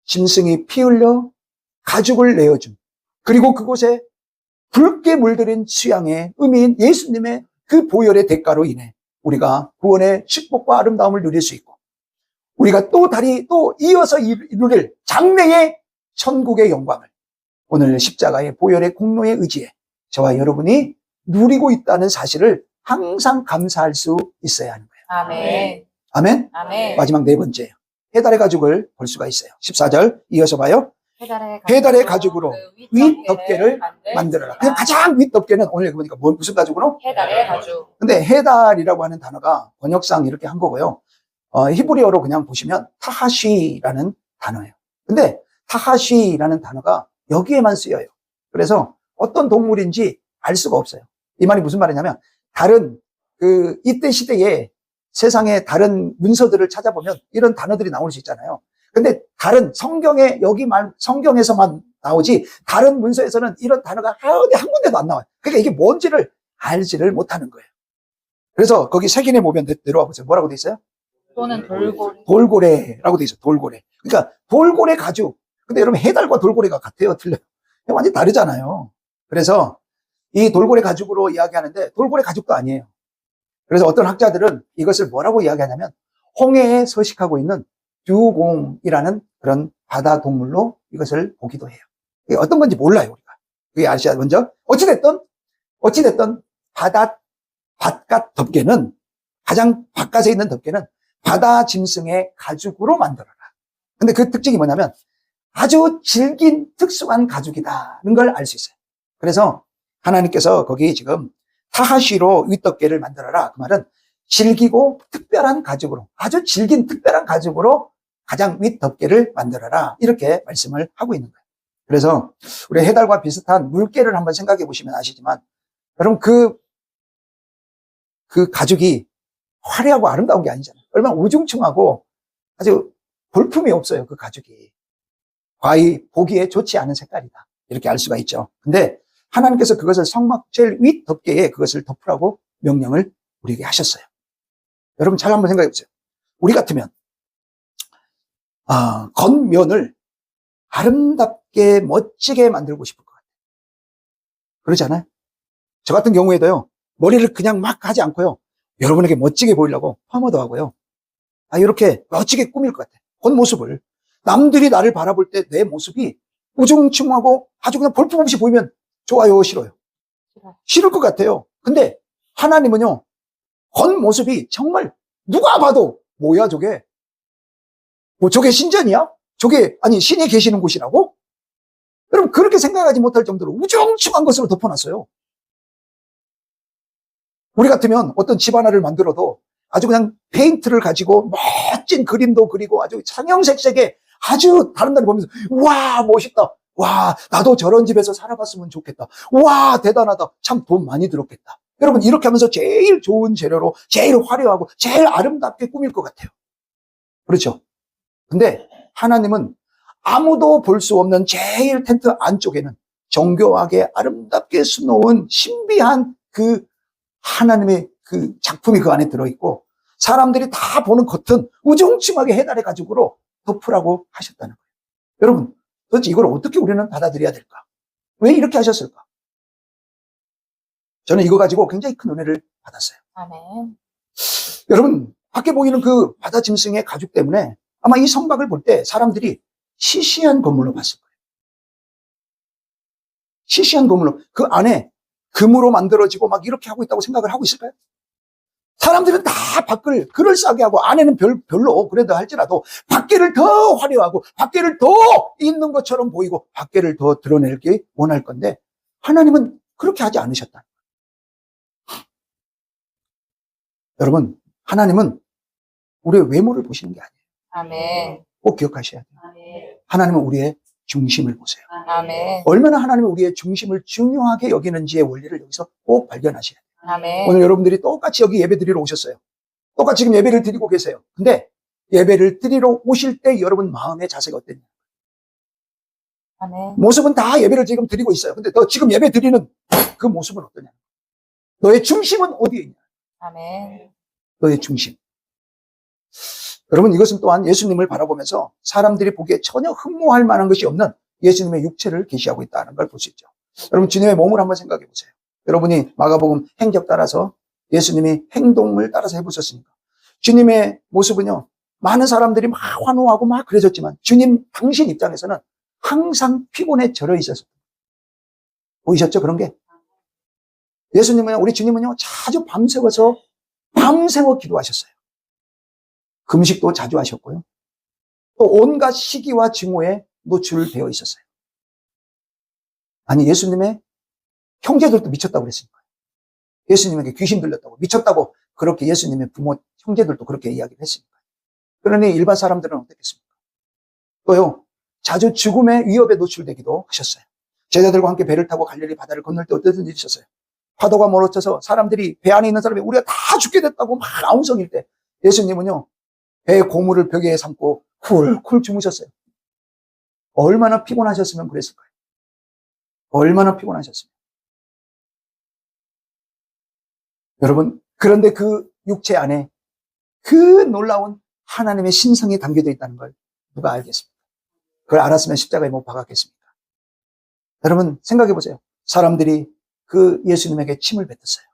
짐승이 피 흘려 가죽을 내어준, 그리고 그곳에 붉게 물들인 수양의 의미인 예수님의 그 보혈의 대가로 인해 우리가 구원의 축복과 아름다움을 누릴 수 있고 우리가 또 이어서 이룰 장래의 천국의 영광을 오늘 십자가의 보혈의 공로에 의지해 저와 여러분이 누리고 있다는 사실을 항상 감사할 수 있어야 하는 거예요. 아멘. 아멘? 아멘. 마지막 네 번째예요. 해달의 가죽을 볼 수가 있어요. 14절 이어서 봐요. 해달의 가죽으로 윗 덮개를 만들어라. 그냥 가장 윗 덮개는 오늘 보니까 무슨 가죽으로? 해달의 가죽. 근데 해달이라고 하는 단어가 번역상 이렇게 한 거고요. 히브리어로 그냥 보시면 타하시라는 단어예요. 근데 타하시라는 단어가 여기에만 쓰여요. 그래서 어떤 동물인지 알 수가 없어요. 이 말이 무슨 말이냐면 다른 이때 시대에 세상의 다른 문서들을 찾아보면 이런 단어들이 나올 수 있잖아요. 근데 다른 성경에서만 나오지 다른 문서에서는 이런 단어가 어디 한 군데도 안 나와요. 그러니까 이게 뭔지를 알지를 못하는 거예요. 그래서 거기 색인에 보면 내려와 보세요. 뭐라고 돼 있어요? 또는 돌고래. 돌고래라고 돼 있어요. 돌고래. 그러니까 돌고래 가죽. 근데 여러분 해달과 돌고래가 같아요? 틀려요? 완전히 다르잖아요. 그래서 이 돌고래 가죽으로 이야기하는데 돌고래 가죽도 아니에요. 그래서 어떤 학자들은 이것을 뭐라고 이야기하냐면 홍해에 서식하고 있는 듀공이라는 그런 바다 동물로 이것을 보기도 해요. 이게 어떤 건지 몰라요, 우리가. 그게 아시죠? 먼저. 어찌됐든 바깥 덮개는 가장 바깥에 있는 덮개는 바다 짐승의 가죽으로 만들어라. 근데 그 특징이 뭐냐면 아주 질긴 특수한 가죽이다는 걸 알 수 있어요. 그래서 하나님께서 거기 지금 타하시로 윗덮개를 만들어라. 그 말은 질기고 특별한 가죽으로, 아주 질긴 특별한 가죽으로 가장 윗덮개를 만들어라. 이렇게 말씀을 하고 있는 거예요. 그래서 우리 해달과 비슷한 물개를 한번 생각해 보시면 아시지만 여러분 그 가죽이 화려하고 아름다운 게 아니잖아요. 얼마나 우중충하고 아주 볼품이 없어요. 그 가죽이. 과히 보기에 좋지 않은 색깔이다. 이렇게 알 수가 있죠. 근데 하나님께서 그것을 성막 제일 윗 덮개에 그것을 덮으라고 명령을 우리에게 하셨어요. 여러분 잘 한번 생각해 보세요. 우리 같으면 겉면을 아름답게 멋지게 만들고 싶을 것 같아요. 그렇지 않아요? 저 같은 경우에도요. 머리를 그냥 막 하지 않고요. 여러분에게 멋지게 보이려고 파마도 하고요. 이렇게 멋지게 꾸밀 것 같아요. 겉모습을. 남들이 나를 바라볼 때 내 모습이 우중충하고 아주 그냥 볼품없이 보이면 좋아요, 싫어요? 싫을 것 같아요. 근데 하나님은요, 겉모습이 정말 누가 봐도 뭐야 저게? 뭐 저게 신전이야? 아니 신이 계시는 곳이라고? 여러분 그렇게 생각하지 못할 정도로 우중충한 것으로 덮어놨어요. 우리 같으면 어떤 집 하나를 만들어도 아주 그냥 페인트를 가지고 멋진 그림도 그리고 아주 상형색색의 아주 다른 날 보면서 와 멋있다. 와 나도 저런 집에서 살아봤으면 좋겠다. 와 대단하다. 참 돈 많이 들었겠다. 여러분 이렇게 하면서 제일 좋은 재료로 제일 화려하고 제일 아름답게 꾸밀 것 같아요. 그렇죠? 근데 하나님은 아무도 볼 수 없는 제일 텐트 안쪽에는 정교하게 아름답게 수놓은 신비한 그 하나님의 그 작품이 그 안에 들어있고 사람들이 다 보는 겉은 우중충하게 해달의 가죽으로 덮으라고 하셨다는 거예요. 여러분 도대체 이걸 어떻게 우리는 받아들여야 될까? 왜 이렇게 하셨을까? 저는 이거 가지고 굉장히 큰 은혜를 받았어요. 아멘. 여러분 밖에 보이는 그 바다 짐승의 가죽 때문에 아마 이 성막을 볼 때 사람들이 시시한 건물로 봤을 거예요. 시시한 건물로 그 안에 금으로 만들어지고 막 이렇게 하고 있다고 생각을 하고 있을까요? 사람들은 다 밖을 그럴싸하게 하고 안에는 별로 그래도 할지라도 밖에를 더 화려하고 밖에를 더 있는 것처럼 보이고 밖에를 더 드러내기 원할 건데 하나님은 그렇게 하지 않으셨다. 여러분 하나님은 우리의 외모를 보시는 게 아니에요. 아멘. 꼭 기억하셔야 돼요. 아멘. 하나님은 우리의 중심을 보세요. 아멘. 얼마나 하나님은 우리의 중심을 중요하게 여기는지의 원리를 여기서 꼭 발견하셔야 돼요. 아멘. 오늘 여러분들이 똑같이 여기 예배 드리러 오셨어요. 똑같이 지금 예배를 드리고 계세요. 근데 예배를 드리러 오실 때 여러분 마음의 자세가 어땠냐? 아멘. 모습은 다 예배를 지금 드리고 있어요. 근데 너 지금 예배 드리는 그 모습은 어떠냐? 너의 중심은 어디에 있냐? 아멘. 너의 중심. 여러분 이것은 또한 예수님을 바라보면서 사람들이 보기에 전혀 흠모할 만한 것이 없는 예수님의 육체를 계시하고 있다는 걸 볼 수 있죠. 여러분 주님의 몸을 한번 생각해 보세요. 여러분이 마가복음 행적 따라서 예수님이 행동을 따라서 해보셨으니까 주님의 모습은요 많은 사람들이 막 환호하고 막 그래졌지만 주님 당신 입장에서는 항상 피곤에 절여 있었어요. 보이셨죠 그런 게? 예수님은요 우리 주님은요 자주 밤새워 기도하셨어요. 금식도 자주 하셨고요. 또 온갖 시기와 증오에 노출되어 있었어요. 아니 예수님의 형제들도 미쳤다고 그랬으니까. 예수님에게 귀신 들렸다고 미쳤다고 그렇게 예수님의 부모 형제들도 그렇게 이야기를 했으니까. 그러니 일반 사람들은 어떻겠습니까? 또요, 자주 죽음의 위협에 노출되기도 하셨어요. 제자들과 함께 배를 타고 갈릴리 바다를 건널 때 어떤 일이 있었어요? 파도가 몰아쳐서 사람들이, 배 안에 있는 사람이 우리가 다 죽게 됐다고 막 아웅성일 때 예수님은요, 배의 고무를 벽에 삼고 쿨쿨 주무셨어요. 얼마나 피곤하셨으면 그랬을까요? 얼마나 피곤하셨으면. 여러분, 그런데 그 육체 안에 그 놀라운 하나님의 신성이 담겨져 있다는 걸 누가 알겠습니까? 그걸 알았으면 십자가에 못 박았겠습니까? 여러분, 생각해 보세요. 사람들이 그 예수님에게 침을 뱉었어요.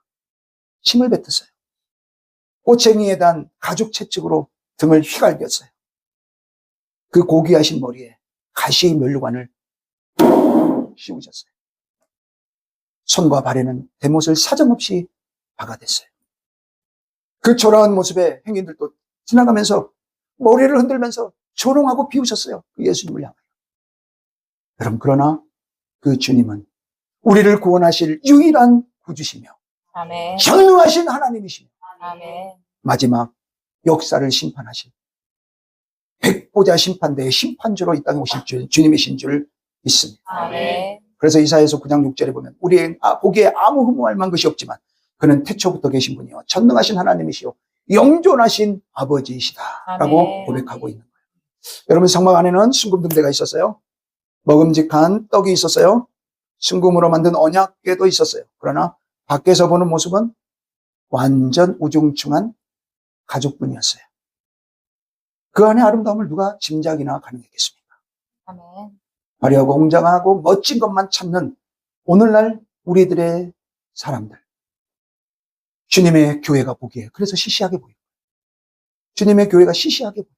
침을 뱉었어요. 꼬챙이에 단 가죽 채찍으로 등을 휘갈겼어요. 그 고귀하신 머리에 가시 면류관을 씌우셨어요. 손과 발에는 대못을 사정없이 박아댔어요. 그 초라한 모습에 행인들도 지나가면서 머리를 흔들면서 조롱하고 비웃었어요. 그 예수님을 향하여. 여러분, 그러나 그 주님은 우리를 구원하실 유일한 구주시며 아멘. 전능하신 하나님이시며 아멘. 마지막 역사를 심판하실 백보자 심판대의 심판주로 이 땅에 오실 주님이신 줄 믿습니다. 아멘. 그래서 이사야서 9장 6절에 보면 우리의 보기에 아무 흠모할 만한 것이 없지만 그는 태초부터 계신 분이요 전능하신 하나님이시요 영존하신 아버지이시다라고 아멘. 고백하고 있는 거예요. 여러분, 성막 안에는 순금등대가 있었어요. 먹음직한 떡이 있었어요. 순금으로 만든 언약궤도 있었어요. 그러나 밖에서 보는 모습은 완전 우중충한 가죽뿐이었어요. 그 안의 아름다움을 누가 짐작이나 가능했겠습니까? 아멘. 화려하고 웅장하고 멋진 것만 찾는 오늘날 우리들의 사람들. 주님의 교회가 보기에 그래서 시시하게 보여요. 주님의 교회가 시시하게 보여요.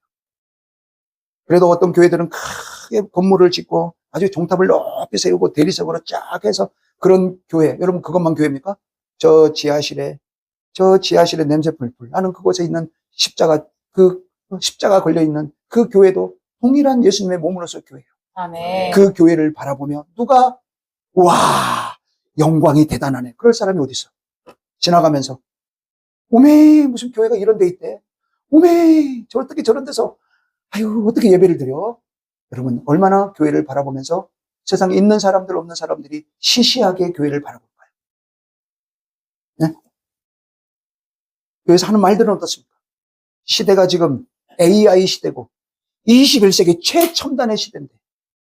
그래도 어떤 교회들은 크게 건물을 짓고 아주 종탑을 높이 세우고 대리석으로 쫙 해서 그런 교회, 여러분 그것만 교회입니까? 저 지하실에 냄새 풀풀 나는 그곳에 있는 십자가 걸려있는 그 교회도 동일한 예수님의 몸으로서 교회예요. 아멘. 그 교회를 바라보며 누가 와 영광이 대단하네 그럴 사람이 어디 있어? 지나가면서 오메 무슨 교회가 이런 데 있대? 오메 어떻게 저런 데서 아유 어떻게 예배를 드려? 여러분 얼마나 교회를 바라보면서 세상에 있는 사람들 없는 사람들이 시시하게 교회를 바라볼까요? 네? 교회에서 하는 말들은 어떻습니까? 시대가 지금 AI 시대고 21세기 최첨단의 시대인데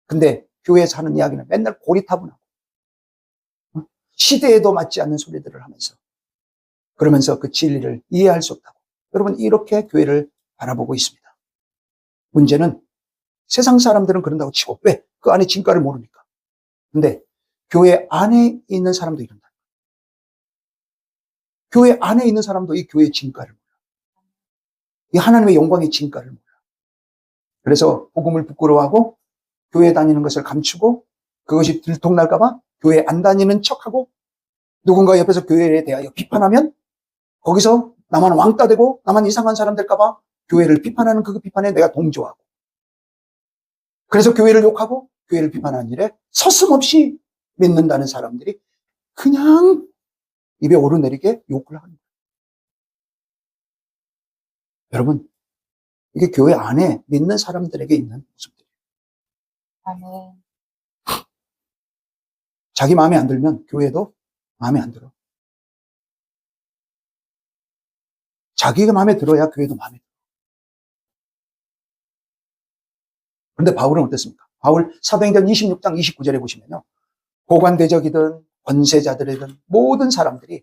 근데 교회에서 하는 이야기는 맨날 고리타분하고 시대에도 맞지 않는 소리들을 하면서 그러면서 그 진리를 이해할 수 없다고. 여러분 이렇게 교회를 바라보고 있습니다. 문제는 세상 사람들은 그런다고 치고 왜? 그 안에 진가를 모르니까. 근데 교회 안에 있는 사람도 이런다. 교회 안에 있는 사람도 이 교회의 진가를 몰라. 이 하나님의 영광의 진가를 몰라. 그래서 복음을 부끄러워하고 교회 다니는 것을 감추고 그것이 들통날까 봐 교회 안 다니는 척하고 누군가 옆에서 교회에 대하여 비판하면 거기서 나만 왕따 되고 나만 이상한 사람 될까 봐 교회를 비판하는 그 비판에 내가 동조하고 그래서 교회를 욕하고 교회를 비판하는 일에 서슴없이 믿는다는 사람들이 그냥 입에 오르내리게 욕을 하는 거예요. 여러분 이게 교회 안에 믿는 사람들에게 있는 모습들이에요. 아멘. 자기 마음에 안 들면 교회도 마음에 안 들어. 자기가 마음에 들어야 교회도 마음에 들어. 그런데 바울은 어땠습니까? 바울 사도행전 26장 29절에 보시면요. 고관대적이든 권세자들이든 모든 사람들이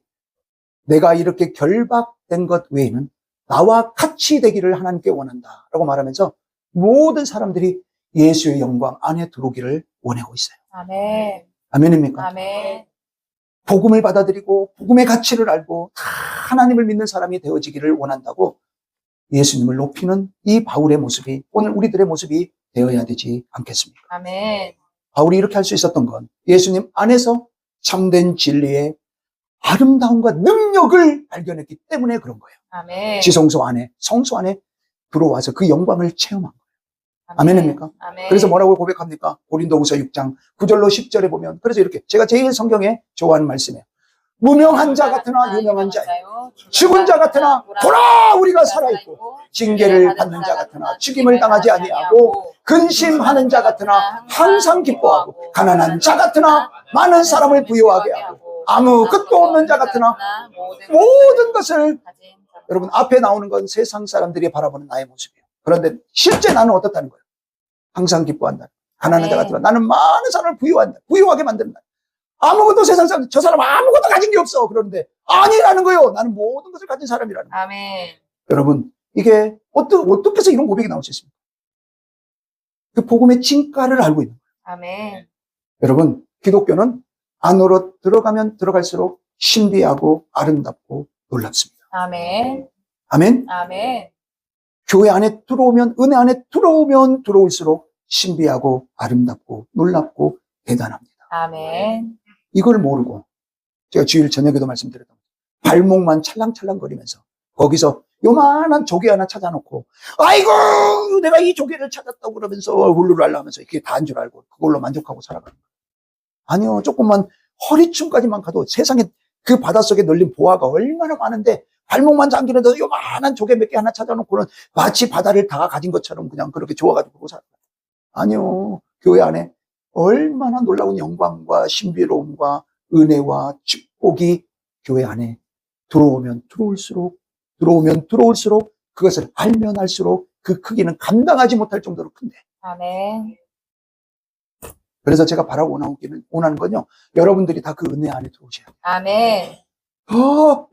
내가 이렇게 결박된 것 외에는 나와 같이 되기를 하나님께 원한다 라고 말하면서 모든 사람들이 예수의 영광 안에 들어오기를 원하고 있어요. 아멘. 아멘입니까? 아멘. 복음을 받아들이고 복음의 가치를 알고 다 하나님을 믿는 사람이 되어지기를 원한다고 예수님을 높이는 이 바울의 모습이 오늘 우리들의 모습이 되어야 되지 않겠습니까? 아멘. 바울이 이렇게 할 수 있었던 건 예수님 안에서 참된 진리의 아름다움과 능력을 발견했기 때문에 그런 거예요. 아멘. 지성소 안에, 성소 안에 들어와서 그 영광을 체험한 거예요. 아멘입니까? 아멘. 그래서 뭐라고 고백합니까? 고린도후서 6장 9절로 10절에 보면 그래서 이렇게 제가 제일 성경에 좋아하는 말씀이에요. 무명한 자 같으나 유명한 자요. 죽은 자 같으나 보라 우리가 살아있고 징계를 받는 자 같으나 죽임을 당하지 아니하고 근심하는 자 같으나 항상 기뻐하고 가난한 자 같으나 많은 사람을 부유하게 하고 아무것도 없는 자 같으나 모든 것을 여러분 앞에 나오는 건 세상 사람들이 바라보는 나의 모습이에요. 그런데 실제 나는 어떻다는 거예요? 항상 기뻐한다. 가난한 자 같으나 나는 많은 사람을 부유한다. 부유하게 만든다. 아무것도 세상 사람, 저 사람 아무것도 가진 게 없어. 그러는데 아니라는 거예요. 나는 모든 것을 가진 사람이라는 거예요. 아멘. 여러분, 이게 어떻게 해서 이런 고백이 나올 수 있습니까? 그 복음의 진가를 알고 있는 거예요. 아멘. 여러분, 기독교는 안으로 들어가면 들어갈수록 신비하고 아름답고 놀랍습니다. 아멘. 아멘? 아멘. 교회 안에 들어오면, 은혜 안에 들어오면 들어올수록 신비하고 아름답고 놀랍고 대단합니다. 아멘. 이걸 모르고 제가 주일 저녁에도 말씀드렸던 발목만 찰랑찰랑거리면서 거기서 요만한 조개 하나 찾아놓고 아이고 내가 이 조개를 찾았다고 그러면서 훌루랄라 하면서 이게 다인 줄 알고 그걸로 만족하고 살아가는 거예요. 아니요, 조금만 허리춤까지만 가도 세상에 그 바닷속에 널린 보화가 얼마나 많은데 발목만 잠기는데도 요만한 조개 몇 개 하나 찾아놓고는 마치 바다를 다 가진 것처럼 그냥 그렇게 좋아가지고 그러고 살아요. 아니요, 교회 안에 얼마나 놀라운 영광과 신비로움과 은혜와 축복이 교회 안에 들어오면 들어올수록 그것을 알면 알수록 그 크기는 감당하지 못할 정도로 큰데. 아멘. 그래서 제가 바라고 원하는 건요, 여러분들이 다 그 은혜 안에 들어오셔야 돼요. 아멘.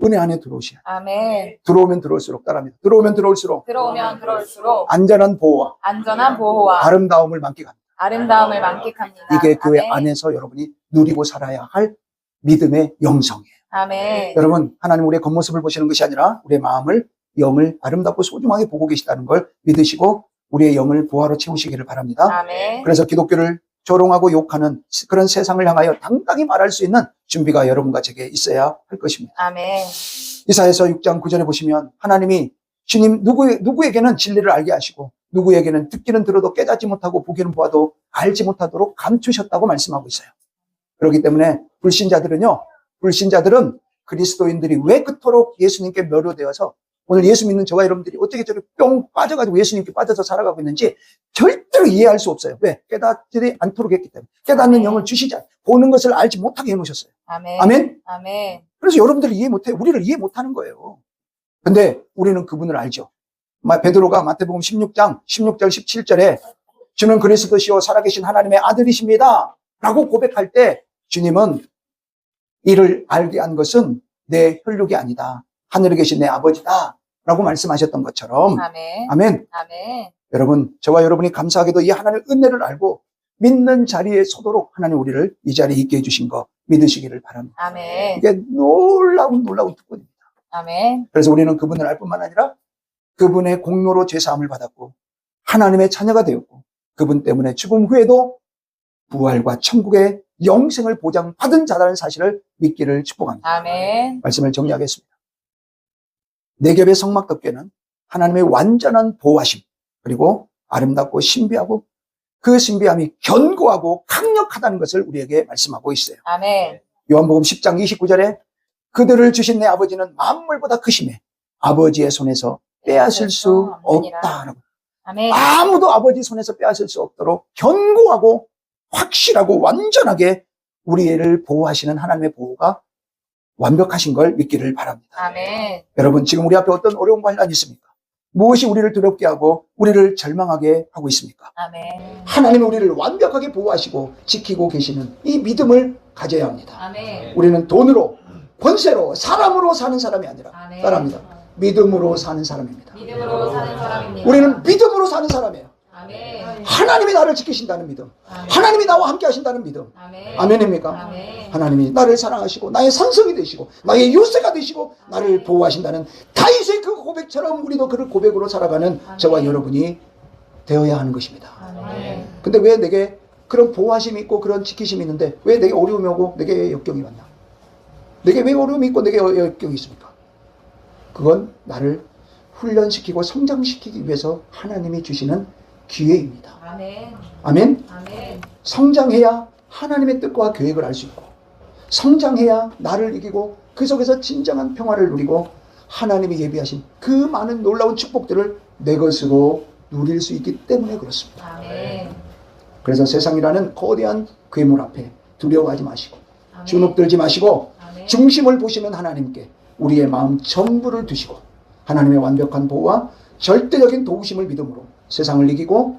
은혜 안에 들어오셔야 돼요. 아멘. 들어오면 들어올수록 따라합니다. 들어오면 들어올수록 들어오면 들어올수록 안전한 보호와 안전한 보호와 아름다움을 만끽합니다. 아름다움을 만끽합니다. 이게 교회 아멘. 안에서 여러분이 누리고 살아야 할 믿음의 영성이에요. 아멘. 여러분, 하나님 우리의 겉모습을 보시는 것이 아니라 우리의 마음을, 영을 아름답고 소중하게 보고 계시다는 걸 믿으시고 우리의 영을 보화로 채우시기를 바랍니다. 아멘. 그래서 기독교를 조롱하고 욕하는 그런 세상을 향하여 당당히 말할 수 있는 준비가 여러분과 제게 있어야 할 것입니다. 아멘. 이사야서 6장 9절에 보시면 하나님이 주님 누구에게는 진리를 알게 하시고 누구에게는 듣기는 들어도 깨닫지 못하고 보기는 보아도 알지 못하도록 감추셨다고 말씀하고 있어요. 그렇기 때문에 불신자들은 그리스도인들이 왜 그토록 예수님께 멸호되어서 오늘 예수 믿는 저와 여러분들이 어떻게 저렇게 뿅 빠져가지고 예수님께 빠져서 살아가고 있는지 절대로 이해할 수 없어요. 왜? 깨닫지 않도록 했기 때문에. 깨닫는 아멘. 영을 주시지 않아요. 보는 것을 알지 못하게 해놓으셨어요. 아멘. 아멘? 아멘. 그래서 여러분들이 이해 못해요. 우리를 이해 못하는 거예요. 근데 우리는 그분을 알죠. 베드로가 마태복음 16장 16절 17절에 주는 그리스도시요 살아계신 하나님의 아들이십니다 라고 고백할 때 주님은 이를 알게 한 것은 내 혈육이 아니다. 하늘에 계신 내 아버지다 라고 말씀하셨던 것처럼 아멘. 아멘. 아멘. 여러분, 저와 여러분이 감사하게도 이 하나님의 은혜를 알고 믿는 자리에 서도록 하나님 우리를 이 자리에 있게 해주신 거 믿으시기를 바랍니다. 아멘. 이게 놀라운 특권입니다. 아멘. 그래서 우리는 그분을 알 뿐만 아니라 그분의 공로로 죄사함을 받았고 하나님의 자녀가 되었고 그분 때문에 죽음 후에도 부활과 천국의 영생을 보장받은 자라는 사실을 믿기를 축복합니다. 아멘. 말씀을 정리하겠습니다. 내겹의 성막덮개는 하나님의 완전한 보호하심 그리고 아름답고 신비하고 그 신비함이 견고하고 강력하다는 것을 우리에게 말씀하고 있어요. 아멘. 요한복음 10장 29절에 그들을 주신 내 아버지는 만물보다 크심에 아버지의 손에서 빼앗을 수 없다라고. 아멘. 아무도 아버지 손에서 빼앗을 수 없도록 견고하고 확실하고 완전하게 우리를 보호하시는 하나님의 보호가 완벽하신 걸 믿기를 바랍니다. 아멘. 여러분, 지금 우리 앞에 어떤 어려움과 환난이 있습니까? 무엇이 우리를 두렵게 하고 우리를 절망하게 하고 있습니까? 아멘. 하나님은 우리를 완벽하게 보호하시고 지키고 계시는 이 믿음을 가져야 합니다. 아멘. 우리는 돈으로, 권세로, 사람으로 사는 사람이 아니라 아멘. 따라합니다. 믿음으로 사는 사람입니다. 믿음으로 사는 사람입니다. 우리는 믿음으로 사는 사람이에요. 아멘. 하나님이 나를 지키신다는 믿음, 아멘. 하나님이 나와 함께 하신다는 믿음. 아멘. 아멘입니까? 아멘. 하나님이 나를 사랑하시고 나의 산성이 되시고 나의 요새가 되시고 나를 보호하신다는 다윗의 그 고백처럼 우리도 그 고백으로 살아가는 저와 여러분이 되어야 하는 것입니다. 아멘. 근데 왜 내게 그런 보호하심이 있고 그런 지키심이 있는데 왜 내게 어려움이 오고 내게 역경이 왔나? 내게 왜 어려움이 있고 내게 역경이 있습니까? 그건 나를 훈련시키고 성장시키기 위해서 하나님이 주시는 기회입니다. 아멘. 아멘? 아멘. 성장해야 하나님의 뜻과 계획을 알 수 있고 성장해야 나를 이기고 그 속에서 진정한 평화를 누리고 하나님이 예비하신 그 많은 놀라운 축복들을 내 것으로 누릴 수 있기 때문에 그렇습니다. 아멘. 그래서 세상이라는 거대한 괴물 앞에 두려워하지 마시고 아멘. 주눅들지 마시고 아멘. 중심을 보시는 하나님께 우리의 마음 전부를 두시고 하나님의 완벽한 보호와 절대적인 도우심을 믿음으로 세상을 이기고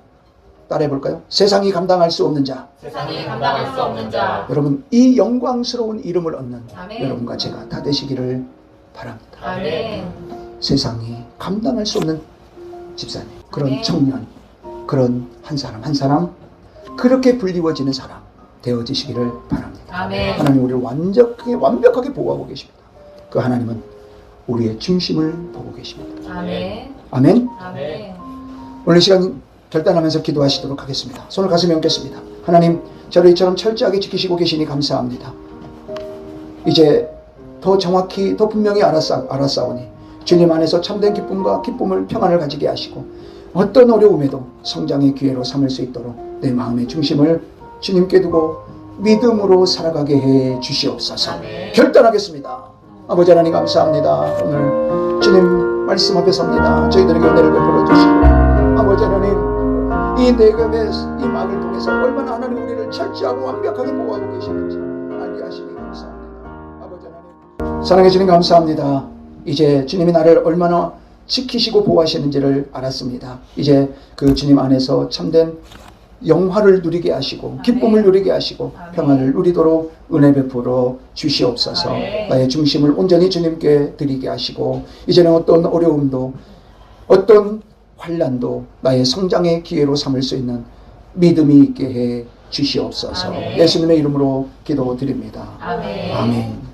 따라해볼까요? 세상이 감당할 수 없는 자, 세상이 감당할 수 없는 자. 여러분 이 영광스러운 이름을 얻는 아멘. 여러분과 제가 다 되시기를 바랍니다. 아멘. 세상이 감당할 수 없는 집사님, 그런 아멘. 청년, 그런 한 사람 한 사람 그렇게 불리워지는 사람 되어지시기를 바랍니다. 아멘. 하나님 우리를 완벽하게 보호하고 계십니다. 그 하나님은 우리의 중심을 보고 계십니다. 아멘. 아멘. 아멘. 오늘 시간 결단하면서 기도하시도록 하겠습니다. 손을 가슴에 얹겠습니다. 하나님, 저를 이처럼 철저하게 지키시고 계시니 감사합니다. 이제 더 정확히 더 분명히 알았사오니 주님 안에서 참된 기쁨과 기쁨을 평안을 가지게 하시고 어떤 어려움에도 성장의 기회로 삼을 수 있도록 내 마음의 중심을 주님께 두고 믿음으로 살아가게 해 주시옵소서. 아멘. 결단하겠습니다. 아버지 하나님 감사합니다. 오늘 주님 말씀 앞에 섭니다. 저희들에게 은혜를 베풀어 주시고 아버지 하나님 이 내ገብ의 이 막을 통해서 얼마나 하나님 우리를 철저하고 완벽하게 보호하고 계시는지 알게 하시니 감사합니다. 아버지 하나님 사랑해 주님 감사합니다. 이제 주님이 나를 얼마나 지키시고 보호하시는지를 알았습니다. 이제 그 주님 안에서 참된 영화를 누리게 하시고 기쁨을 누리게 하시고 아멘. 평안을 누리도록 은혜 베풀어 주시옵소서. 아멘. 나의 중심을 온전히 주님께 드리게 하시고 이제는 어떤 어려움도 어떤 환난도 나의 성장의 기회로 삼을 수 있는 믿음이 있게 해 주시옵소서. 아멘. 예수님의 이름으로 기도드립니다. 아멘. 아멘.